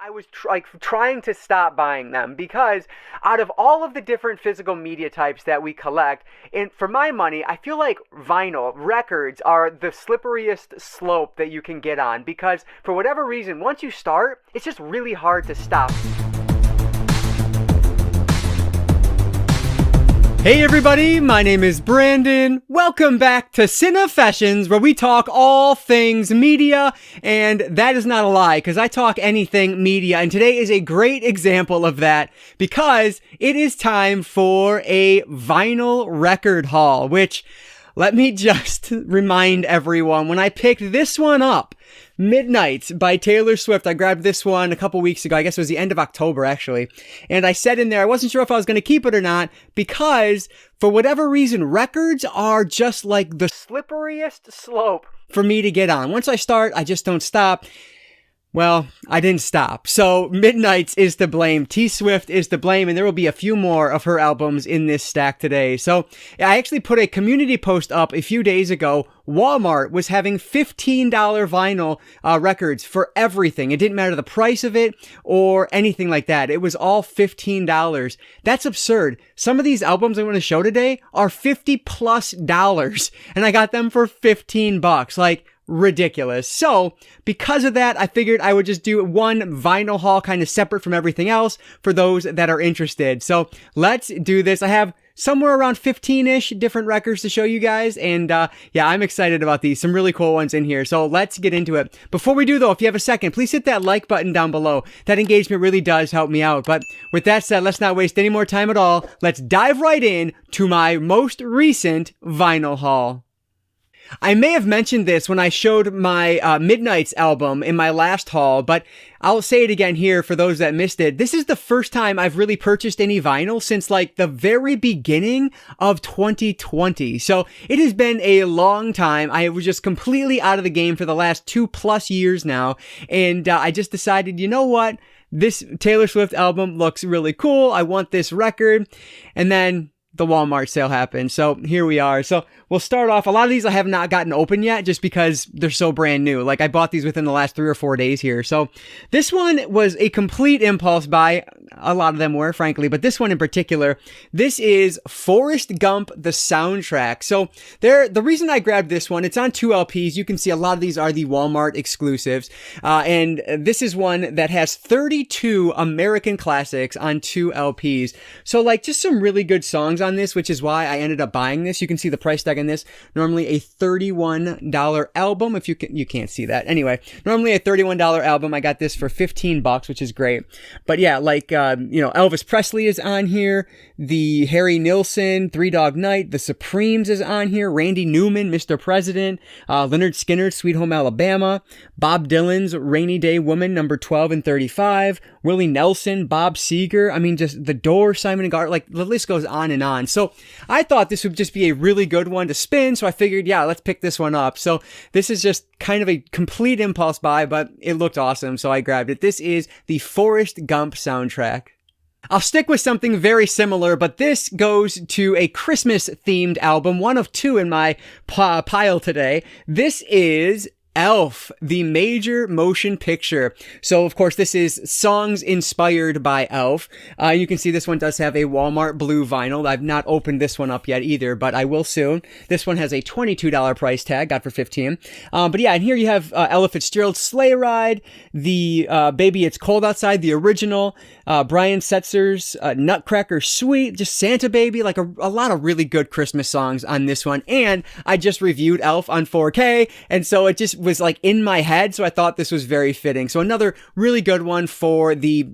I was trying to stop buying them because out of all of the different physical media types that we collect, and for my money, I feel like vinyl records are the slipperiest slope that you can get on because for whatever reason, once you start, it's just really hard to stop. Hey everybody, my name is Brandon. Welcome back to Cinefessions, where we talk all things media, and that is not a lie, because I talk anything media, and today is a great example of that, because it is time for a vinyl record haul, which, let me just remind everyone, when I picked this one up, Midnight by Taylor Swift. I grabbed this one a couple weeks ago. I guess it was the end of October, actually. And I said in there, I wasn't sure if I was going to keep it or not because, for whatever reason, records are just like the slipperiest slope for me to get on. Once I start, I just don't stop. Well, I didn't stop. So Midnight's is to blame. T Swift is to blame, and there will be a few more of her albums in this stack today. So I actually put a community post up a few days ago. Walmart was having $15 vinyl records for everything. It didn't matter the price of it or anything like that. It was all $15. That's absurd. Some of these albums I'm going to show today are $50+, and I got them for $15. Like, ridiculous. So because of that, I figured I would just do one vinyl haul kind of separate from everything else for those that are interested. So let's do this. I have somewhere around 15-ish different records to show you guys. And yeah, I'm excited about these. Some really cool ones in here. So let's get into it. Before we do though, if you have a second, please hit that like button down below. That engagement really does help me out. But with that said, let's not waste any more time at all. Let's dive right in to my most recent vinyl haul. I may have mentioned this when I showed my Midnight's album in my last haul, but I'll say it again here for those that missed it. This is the first time I've really purchased any vinyl since like the very beginning of 2020. So it has been a long time. I was just completely out of the game for the last 2+ years now. And I just decided, you know what? This Taylor Swift album looks really cool. I want this record. And then the Walmart sale happened. So here we are. So we'll start off. A lot of these I have not gotten open yet just because they're so brand new. Like I bought these within the last 3 or 4 days here. So this one was a complete impulse buy. A lot of them were, frankly, but this one in particular, this is Forrest Gump, the soundtrack. So the reason I grabbed this one, it's on 2 LPs. You can see a lot of these are the Walmart exclusives. And this is one that has 32 American classics on 2 LPs. So like just some really good songs on this, which is why I ended up buying this. You can see the price tag on this. Normally a $31 album. If you can't see that. Anyway, normally a $31 album. I got this for $15, which is great. But yeah, like, Elvis Presley is on here. The Harry Nilsson, Three Dog Night, The Supremes is on here. Randy Newman, Mr. President, Lynyrd Skynyrd, Sweet Home Alabama, Bob Dylan's Rainy Day Woman, number 12 and 35, Willie Nelson, Bob Seger. I mean, just The Doors, Simon and Garfunkel, like the list goes on and on. So I thought this would just be a really good one to spin. So I figured, yeah, let's pick this one up. So this is just kind of a complete impulse buy, but it looked awesome. So I grabbed it. This is the Forrest Gump soundtrack. I'll stick with something very similar, but this goes to a Christmas-themed album, one of 2 in my pile today. This is Elf, the major motion picture. So, of course, this is songs inspired by Elf. You can see this one does have a Walmart blue vinyl. I've not opened this one up yet either, but I will soon. This one has a $22 price tag, got for $15. But yeah, and here you have Ella Fitzgerald's Sleigh Ride, the Baby It's Cold Outside, the original, Brian Setzer's Nutcracker Suite, just Santa Baby, like a lot of really good Christmas songs on this one. And I just reviewed Elf on 4K, and so it just was like in my head, so I thought this was very fitting. So another really good one for the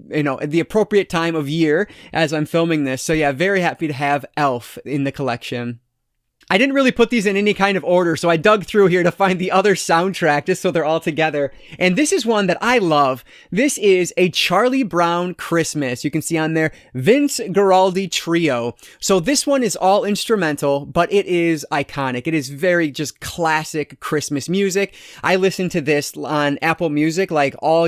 appropriate time of year as I'm filming this. So yeah, very happy to have Elf in the collection. I didn't really put these in any kind of order, so I dug through here to find the other soundtrack just so they're all together. And this is one that I love. This is a Charlie Brown Christmas. You can see on there, Vince Guaraldi Trio. So this one is all instrumental, but it is iconic. It is very just classic Christmas music. I listened to this on Apple Music like all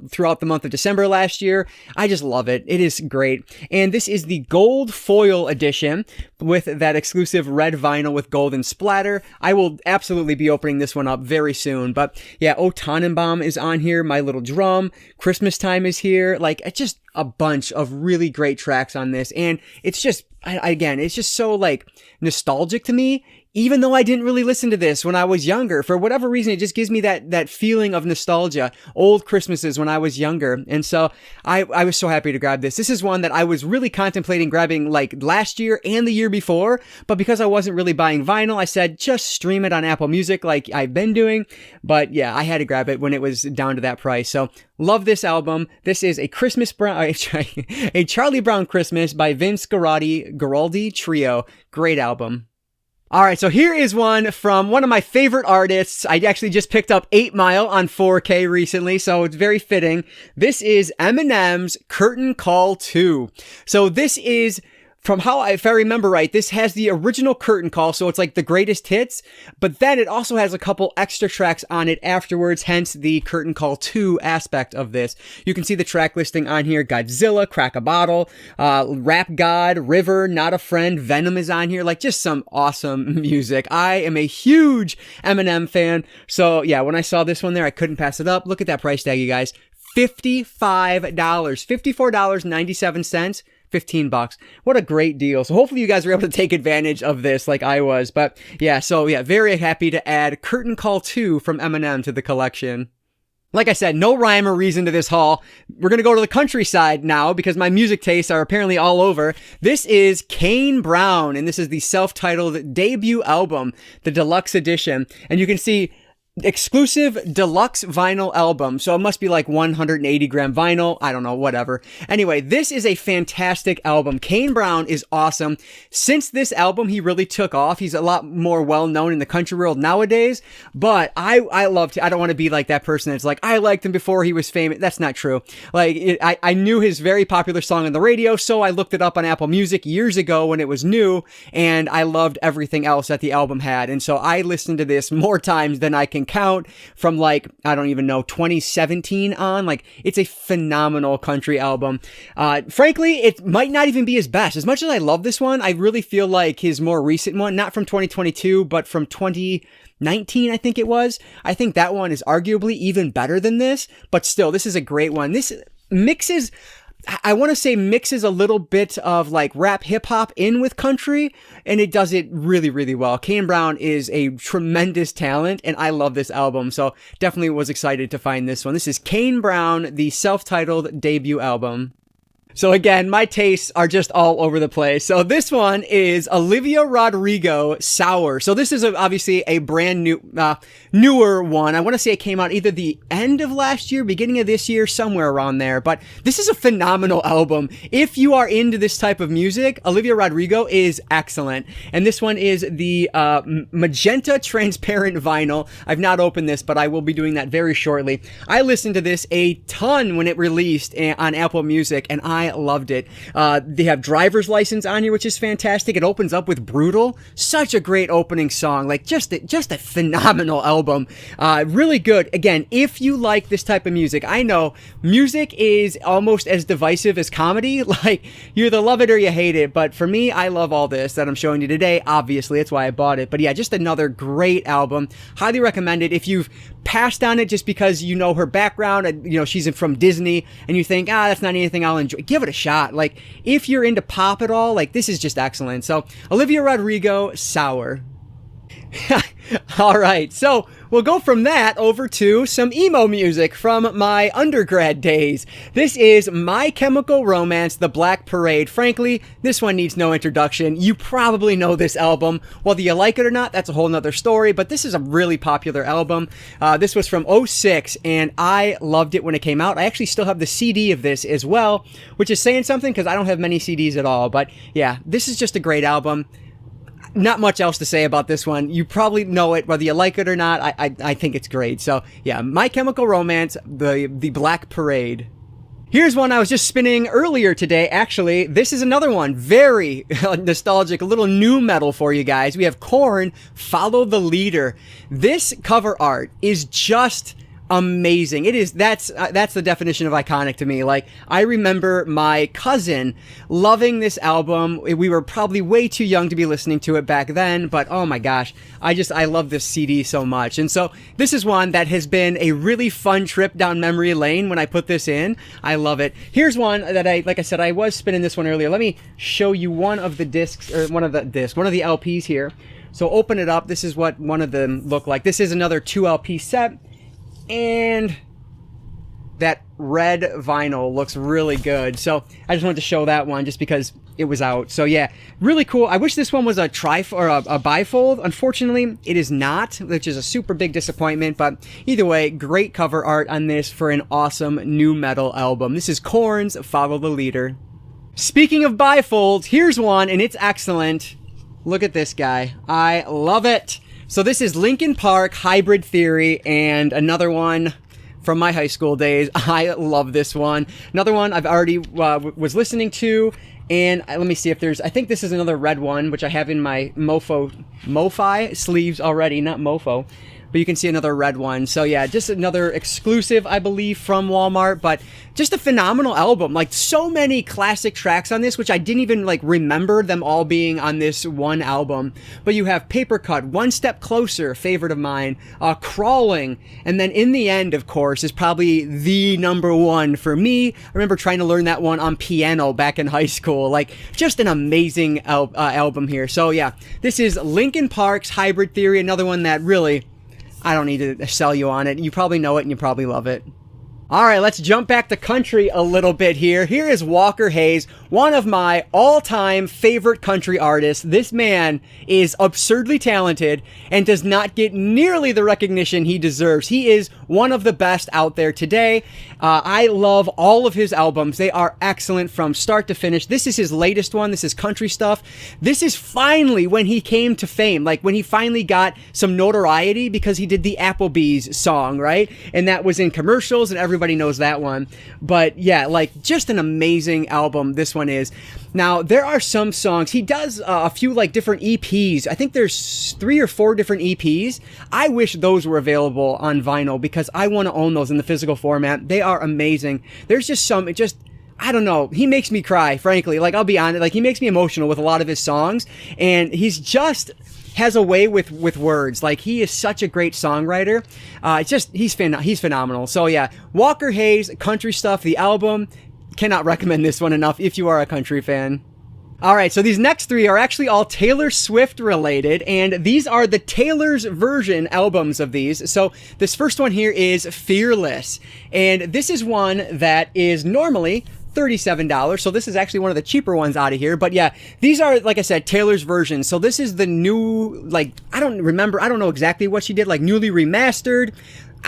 throughout the month of December last year. I just love it. It is great. And this is the gold foil edition with that exclusive red vinyl with golden splatter. I will absolutely be opening this one up very soon. But yeah, O Tannenbaum is on here. My Little Drum. Christmas Time is here. Like, it's just a bunch of really great tracks on this. And it's just, again, it's just so like nostalgic to me. Even though I didn't really listen to this when I was younger, for whatever reason, it just gives me that feeling of nostalgia, old Christmases when I was younger. And so I was so happy to grab this. This is one that I was really contemplating grabbing like last year and the year before, but because I wasn't really buying vinyl, I said, just stream it on Apple Music like I've been doing. But yeah, I had to grab it when it was down to that price. So love this album. This is a Charlie Brown Christmas by Vince Guaraldi Trio. Great album. All right, so here is one from one of my favorite artists. I actually just picked up 8 Mile on 4K recently, so it's very fitting. This is Eminem's Curtain Call 2. So this is, from how if I remember right, this has the original Curtain Call, so it's like the greatest hits, but then it also has a couple extra tracks on it afterwards, hence the Curtain Call 2 aspect of this. You can see the track listing on here: Godzilla, Crack a Bottle, Rap God, River, Not a Friend, Venom is on here, like just some awesome music. I am a huge Eminem fan, so yeah, when I saw this one there, I couldn't pass it up. Look at that price tag, you guys. $55, $54.97. $15. What a great deal. So hopefully you guys were able to take advantage of this like I was. But yeah, so yeah, very happy to add Curtain Call 2 from Eminem to the collection. Like I said, no rhyme or reason to this haul. We're going to go to the countryside now because my music tastes are apparently all over. This is Kane Brown, and this is the self-titled debut album, the deluxe edition. And you can see exclusive deluxe vinyl album, so it must be like 180 gram vinyl, I don't know, whatever. Anyway, this is a fantastic album. Kane Brown is awesome. Since this album, he really took off. He's a lot more well known in the country world nowadays, but I love to, I don't want to be like that person that's like, I liked him before he was famous. That's not true. Like, I knew his very popular song on the radio, so I looked it up on Apple Music years ago when it was new, and I loved everything else that the album had, and so I listened to this more times than I can count from like, I don't even know, 2017 on. Like, it's a phenomenal country album. Frankly, it might not even be his best. As much as I love this one, I really feel like his more recent one, not from 2022, but from 2019, I think it was. I think that one is arguably even better than this, but still, this is a great one. This mixes, I want to say mixes a little bit of like rap hip hop in with country, and it does it really, really well. Kane Brown is a tremendous talent, and I love this album, so definitely was excited to find this one. This is Kane Brown, the self-titled debut album. So again, my tastes are just all over the place. So this one is Olivia Rodrigo, Sour. So this is obviously a brand new, newer one. I want to say it came out either the end of last year, beginning of this year, somewhere around there. But this is a phenomenal album. If you are into this type of music, Olivia Rodrigo is excellent. And this one is the magenta transparent vinyl. I've not opened this, but I will be doing that very shortly. I listened to this a ton when it released on Apple Music, and I loved it. They have Driver's License on here, which is fantastic. It opens up with Brutal. Such a great opening song. Like, just a phenomenal album. Really good. Again, if you like this type of music, I know music is almost as divisive as comedy. Like, you either love it or you hate it. But for me, I love all this that I'm showing you today. Obviously, that's why I bought it. But yeah, just another great album. Highly recommend it. If you've passed on it just because you know her background, and you know she's from Disney, and you think, that's not anything I'll enjoy, give it a shot. Like, if you're into pop at all, like, this is just excellent. So Olivia Rodrigo, Sour. All right, so we'll go from that over to some emo music from my undergrad days. This is My Chemical Romance, The Black Parade. Frankly, this one needs no introduction. You probably know this album. Whether you like it or not, that's a whole nother story, but this is a really popular album. This was from '06, and I loved it when it came out. I actually still have the CD of this as well, which is saying something because I don't have many CDs at all. But yeah, this is just a great album. Not much else to say about this one. You probably know it, whether you like it or not. I think it's great. So yeah, My Chemical Romance, the Black Parade. Here's one I was just spinning earlier today, actually. This is another one, very nostalgic, a little new metal for you guys. We have Korn, Follow the Leader. This cover art is just amazing. It is. That's the definition of iconic to me. Like, I remember my cousin loving this album. We were probably way too young to be listening to it back then, but oh my gosh, I love this CD so much. And so this is one that has been a really fun trip down memory lane when I put this in. I love it. Here's one that like I said, I was spinning this one earlier. Let me show you one of the LPs here. So open it up. This is what one of them look like. This is another 2 LP set. And that red vinyl looks really good. So I just wanted to show that one just because it was out. So yeah, really cool. I wish this one was a bifold. Unfortunately, it is not, which is a super big disappointment. But either way, great cover art on this for an awesome new metal album. This is Korn's Follow the Leader. Speaking of bifolds, here's one, and it's excellent. Look at this guy. I love it. So this is Linkin Park, Hybrid Theory, and another one from my high school days. I love this one. Another one I've already was listening to, and let me see if there's, I think this is another red one, which I have in my MoFi sleeves already, not Mofo. But you can see another red one. So yeah, just another exclusive, I believe, from Walmart. But just a phenomenal album. Like, so many classic tracks on this, which I didn't even like remember them all being on this one album. But you have Paper Cut, One Step Closer, favorite of mine, Crawling, and then In the End, of course, is probably the number one for me. I remember trying to learn that one on piano back in high school. Like, just an amazing album here. So yeah, this is Linkin Park's Hybrid Theory, another one that really, I don't need to sell you on it. You probably know it and you probably love it. All right, let's jump back to country a little bit here. Here is Walker Hayes, one of my all-time favorite country artists. This man is absurdly talented and does not get nearly the recognition he deserves. He is one of the best out there today. I love all of his albums. They are excellent from start to finish. This is his latest one. This is country stuff. This is finally when he came to fame, like when he finally got some notoriety because he did the Applebee's song, right? And that was in commercials and everybody knows that one. But yeah, like, just an amazing album this one is. Now, there are some songs. He does a few like different EPs. I think there's 3 or 4 different EPs. I wish those were available on vinyl because I want to own those in the physical format. They are amazing. There's just some, I don't know. He makes me cry, frankly. Like, I'll be honest. Like, he makes me emotional with a lot of his songs. And he's just has a way with words. Like, he is such a great songwriter. He's phenomenal. So yeah, Walker Hayes, country stuff, the album. Cannot recommend this one enough if you are a country fan. All right, so these next 3 are actually all Taylor Swift related, and these are the Taylor's version albums of these. So this first one here is Fearless, and this is one that is normally $37. So this is actually one of the cheaper ones out of here. But yeah, these are, like I said, Taylor's version. So this is the new, like, I don't know exactly what she did, like newly remastered.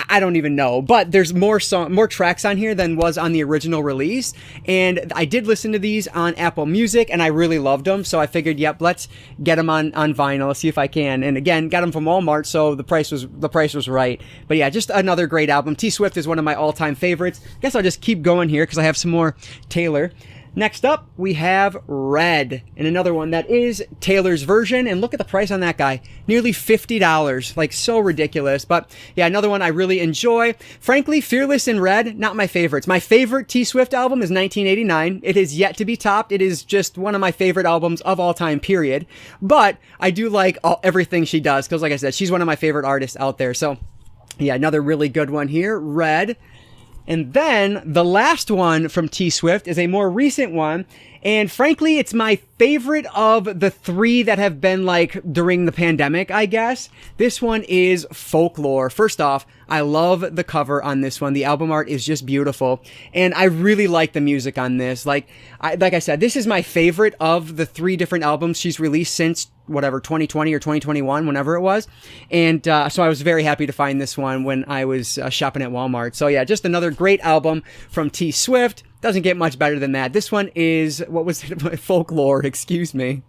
I don't even know, but there's more tracks on here than was on the original release. And I did listen to these on Apple Music and I really loved them. So I figured, yep, let's get them on vinyl, see if I can. And again, got them from Walmart. So the price was right. But yeah, just another great album. T Swift is one of my all-time favorites. I guess I'll just keep going here because I have some more Taylor. Next up, we have Red, and another one that is Taylor's version, and look at the price on that guy. Nearly $50, like so ridiculous. But yeah, another one I really enjoy. Frankly, Fearless and Red, not my favorites. My favorite T Swift album is 1989. It is yet to be topped. It is just one of my favorite albums of all time, period. But I do like everything she does, because like I said, she's one of my favorite artists out there. So yeah, another really good one here, Red. And then the last one from T Swift is a more recent one. And frankly, it's my favorite of the 3 that have been like during the pandemic, I guess. This one is Folklore. First off, I love the cover on this one. The album art is just beautiful. And I really like the music on this. Like I said, this is my favorite of the 3 different albums she's released since whatever, 2020 or 2021, whenever it was. And so I was very happy to find this one when I was shopping at Walmart. So yeah, just another great album from T Swift. Doesn't get much better than that. This one is, what was it? Folklore, excuse me.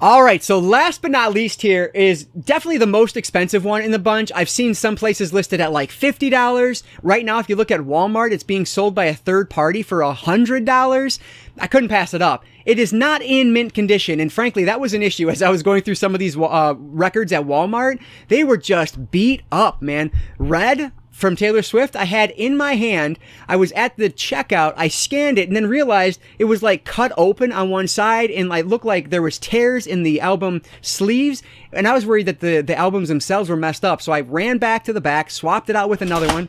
All right, so last but not least here is definitely the most expensive one in the bunch. I've seen some places listed at like $50. Right now, if you look at Walmart, it's being sold by a third party for $100. I couldn't pass it up. It is not in mint condition, and frankly, that was an issue as I was going through some of these records at Walmart. They were just beat up, man. Red, from Taylor Swift I had in my hand. I was at the checkout, I scanned it, and then realized it was like cut open on one side, and like looked like there was tears in the album sleeves, and I was worried that the albums themselves were messed up. So I ran back to the back, swapped it out with another one.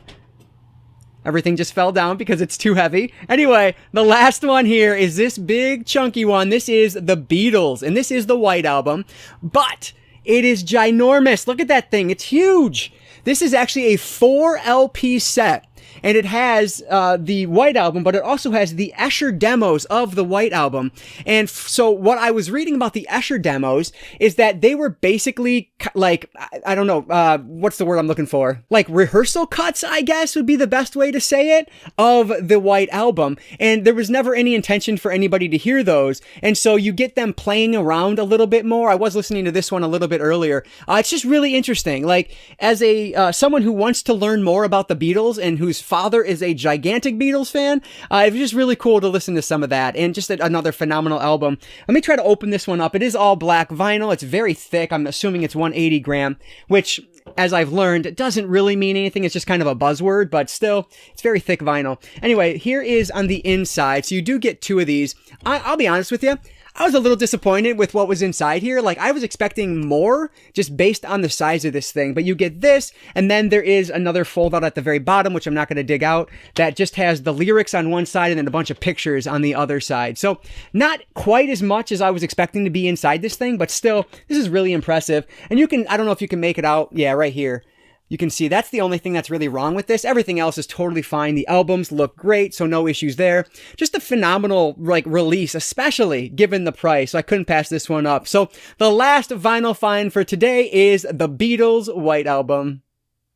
Everything just fell down because it's too heavy. Anyway, the last one here is this big chunky one. This is the Beatles, and this is the White Album, but it is ginormous. Look at that thing. It's huge. This is actually a 4 LP set. And it has the White Album, but it also has the Escher demos of the White Album. And so what I was reading about the Escher demos is that they were basically like, I don't know, what's the word I'm looking for? Like rehearsal cuts, I guess would be the best way to say it, of the White Album. And there was never any intention for anybody to hear those. And so you get them playing around a little bit more. I was listening to this one a little bit earlier. It's just really interesting. Like, as a someone who wants to learn more about the Beatles and whose father is a gigantic Beatles fan, it was just really cool to listen to some of that, and just another phenomenal album. Let me try to open this one up. It is all black vinyl. It's very thick. I'm assuming it's 180 gram, which, as I've learned, doesn't really mean anything. It's just kind of a buzzword, but still, it's very thick vinyl. Anyway, here is on the inside. So you do get 2 of these. I'll be honest with you, I was a little disappointed with what was inside here. Like, I was expecting more just based on the size of this thing, but you get this, and then there is another fold out at the very bottom, which I'm not going to dig out, that just has the lyrics on one side and then a bunch of pictures on the other side. So not quite as much as I was expecting to be inside this thing, but still, this is really impressive. And you can, I don't know if you can make it out. Yeah, right here. You can see that's the only thing that's really wrong with this. Everything else is totally fine. The albums look great, so no issues there. Just a phenomenal release, especially given the price. So I couldn't pass this one up. So the last vinyl find for today is the Beatles White Album.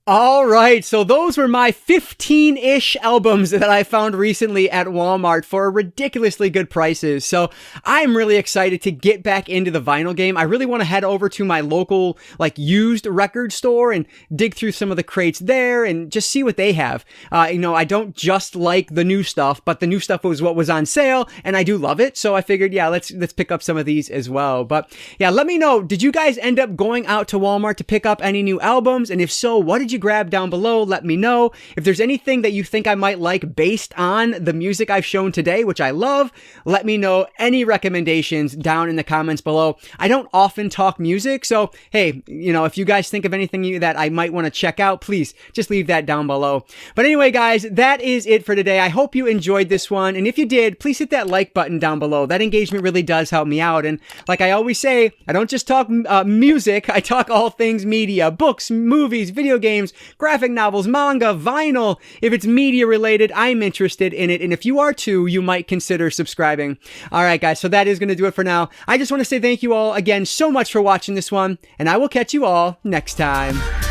All right, so those were my 15-ish albums that I found recently at Walmart for ridiculously good prices. So I'm really excited to get back into the vinyl game. I really want to head over to my local used record store and dig through some of the crates there and just see what they have. I don't just like the new stuff, but the new stuff was what was on sale, and I do love it. So I figured, yeah, let's pick up some of these as well. But yeah, let me know, did you guys end up going out to Walmart to pick up any new albums? And if so, what did you grab down below? Let me know. If there's anything that you think I might like based on the music I've shown today, which I love, let me know. Any recommendations down in the comments below. I don't often talk music, so hey, if you guys think of anything that I might want to check out, please just leave that down below. But anyway, guys, that is it for today. I hope you enjoyed this one, and if you did, please hit that like button down below. That engagement really does help me out, and like I always say, I don't just talk music, I talk all things media, books, movies, video games, graphic novels, manga, vinyl. If it's media related, I'm interested in it. And if you are too, you might consider subscribing. All right, guys. So that is going to do it for now. I just want to say thank you all again so much for watching this one, and I will catch you all next time.